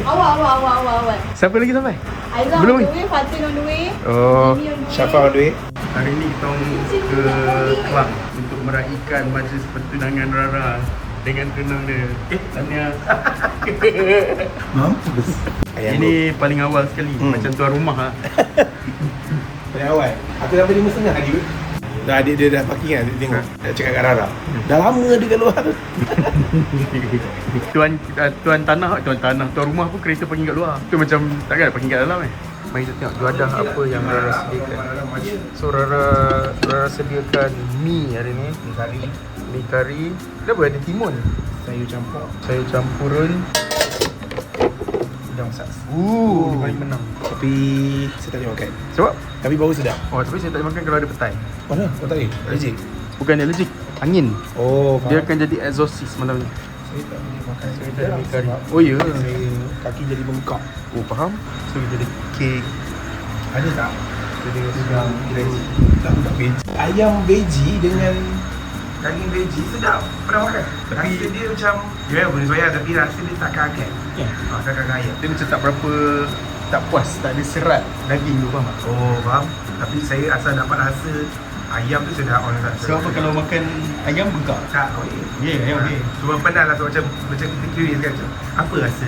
Awal. Siapa lagi sampai? Aizah Belum on ni? the way, Fatin on the way. Oh, Mimi on the way. Syafa on the way. hari ni kita ke Kelang untuk meraihkan majlis pertunangan Rara dengan renang dia. Tahniah. Mampus. Ini paling awal sekali, macam tuan rumah lah. Paling awal. Aku sampai 5.30 tadi kot. Dah adik dia dah parking kan, dia tengok. Dah cakap kat Rara. Dah lama dia kat luar tu. Tuan rumah pun kereta parking kat luar. Tu macam takkan parking kat dalam Mari kita tengok juadah apa yang Rara sediakan. So Rara sediakan mi hari ni. Mi kari. Dia boleh ada timun. Sayur campurun. Udang sas. Dia paling menang. Tapi saya tak boleh makan. Sebab? Tapi bau sedap. Oh, tapi saya tak boleh makan kalau ada petai. Mana? Kau tak boleh? Allergic? Bukan allergic, angin. Oh, Dia faham. akan jadi exorcist malam ni. Saya tak boleh makan. Saya tak ada mi kari. Oh ya. Saya kaki jadi bengkak. Oh, faham. So kita ada kek. Ada tak? Kita sedang veggie. Tak veggie. Ayam veggie dengan daging veggie sedap. Pernah makan? Tapi rasa dia macam boleh soya tapi rasa dia tak kaget. Ya. Tak kaget ayam. Dia macam tak berapa tak puas, tak ada serat daging tu, faham tak? Oh, faham. Tapi saya asal dapat rasa ayam tu sedap orang kata. Sebab apa kalau makan ayam bengkak? Tak, okey. Ya, ayam okey. Cuma pernah lah macam kita curious kan. Apa rasa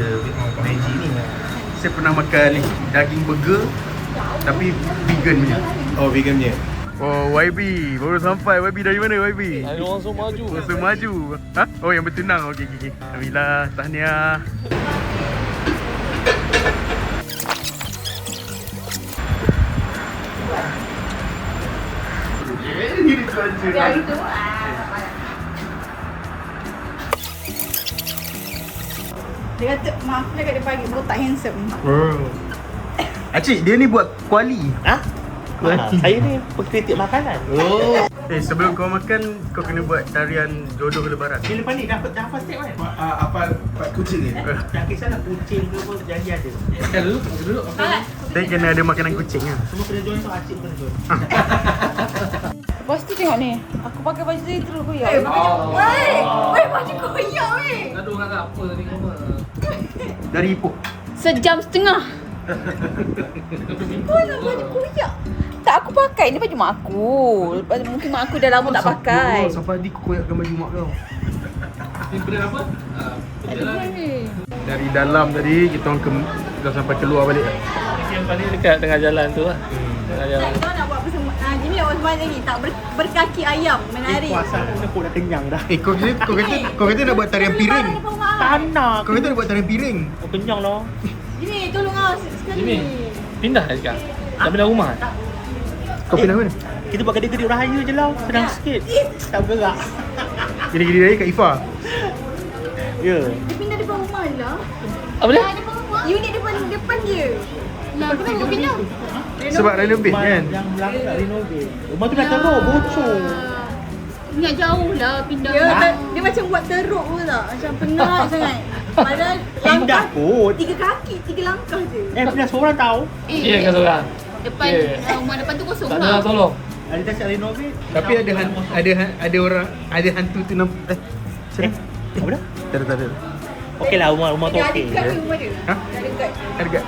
veggie ni? Saya pernah makan ni, daging burger tapi vegan punya. Oh, vegan punya. Oh, YB, baru sampai. YB dari mana YB? Ada orang so maju. Masa maju. Ha? Oh, yang bertunang. Okey. Alhamdulillah, tahniah. Dari tu. Dia kata, maaf dia kata dia pagi kau tak handsome. Acik, dia ni buat kuali. Saya ni pengkritik makanan. Oh. Sebelum kau makan, kau kena buat tarian jodoh lebaran. Dia lepas ni dah hafal step kan? Apa kucing ni? Tak kisahlah kucing ke apa, janji ada. Makan dulu. Tapi kena ada makanan kucing lah. Semua kena join tu, Acik kena join. Lepas tu tengok ni. Aku pakai baju ni terus koyak. Weh, baju koyak weh. Gaduh kat apa tadi kau? Dari Ipoh. Sejam setengah. Kau nak baju koyak? Tak, aku pakai. Ni baju mak aku. Mungkin mak aku dah lama tak pakai. Oh, Safadi kau koyakkan baju mak kau. Ni benda apa? Ada pun ni. Dari dalam tadi, kita orang dah sampai keluar balik. Yang paling dekat tengah jalan tu lah. Tengah jalan. Kau nak buat bersama. Gini awak sebenarnya ni. Tak berkaki ayam menari. Puasa aku dah kenyang dah. Kau kata nak buat tarian piring. Tanah. Kau kata nak buat tarian piring. Aku kenyang lah. Jimmy, tolong sekali. Jimmy, pindah dah sekarang. Tak pindah rumah. Kau pindah mana? Kita buat kedai-kedai raya je lah. Senang sikit. Tak bergerak. Gini-gini raya kat Ifa. Ya. Dia pindah depan rumah je lah. Apa dia? Depan rumah. Unit depan dia. Nah, kenapa kau pindah? Sebab renovate kan? Yang belakang tak renovate. Rumah tu dah teruk, bocor. Ingat jauh lah pindah. Dia macam buat teruk pun tak? Macam penat sangat. Padahal Pindah kot. 3 kaki, 3 langkah je. Pindah seorang tahu. Ya kan seorang. Depan rumah depan tu kosong Tak ada nak tolong. Ada tak renovate. Tapi ada orang, ada hantu tu nampak. Apa dah? Tak ada. Okey lah, rumah tu Ada okey. dekat ni rumah dia. Ha? Ada dekat. Ada kat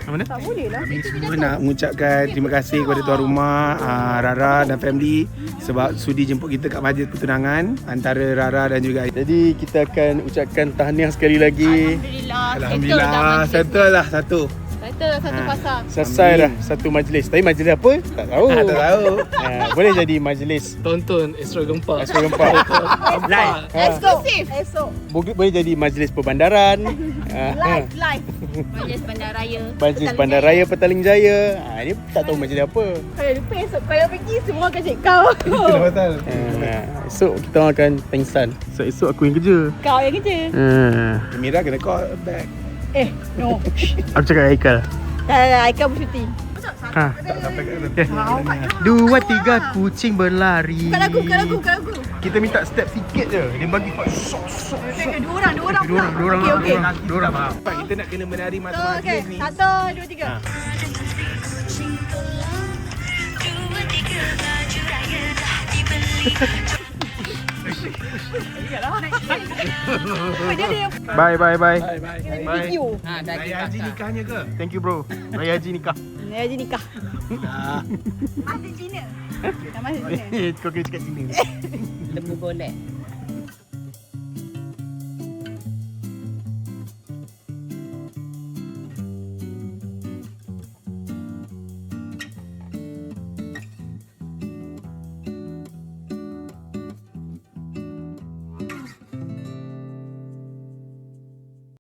mana? Tak boleh lah. Kami semua nak mengucapkan terima kasih kepada tuan rumah Rara dan family sebab sudi jemput kita kat majlis pertunangan antara Rara dan juga. Jadi kita akan ucapkan tahniah sekali lagi. Alhamdulillah, settle lah satu. Settle satu pasang. Selesai dah satu majlis. Tapi majlis apa? Tak tahu. Tak tahu. Boleh jadi majlis Tonton Astro Gempa. Astro Gempa. Live. Eksklusif. Esok. Boleh jadi majlis perbandaran. Live. Majlis Bandaraya. Majlis Bandaraya Petaling Jaya. Ini tak tahu majlis apa. Kalau lupa esok kau pergi semua akan cek kau. Itulah pasal. Esok kita orang akan pengsan. So esok aku yang kerja. Kau yang kerja. Mira kena call back. No. Aku cakap Haikal. Dah, Aika bersyuting. Ha. Okay. 2, 3 kucing berlari. Bukan lagu. Kita minta step sikit je. Dia bagi kau sok. Dua orang Dua orang. Dua orang faham. Kita nak kena menari mata Okay, majlis ni. 1, 2, 3. Bye bye bye. Bye bye. Bye. Video. Raya haji nikahnya ke? Thank you bro. Raya haji nikah. Raya haji nikah. Masih Cina. Dah masih Cina. Kau kena cakap sini. Temu golek.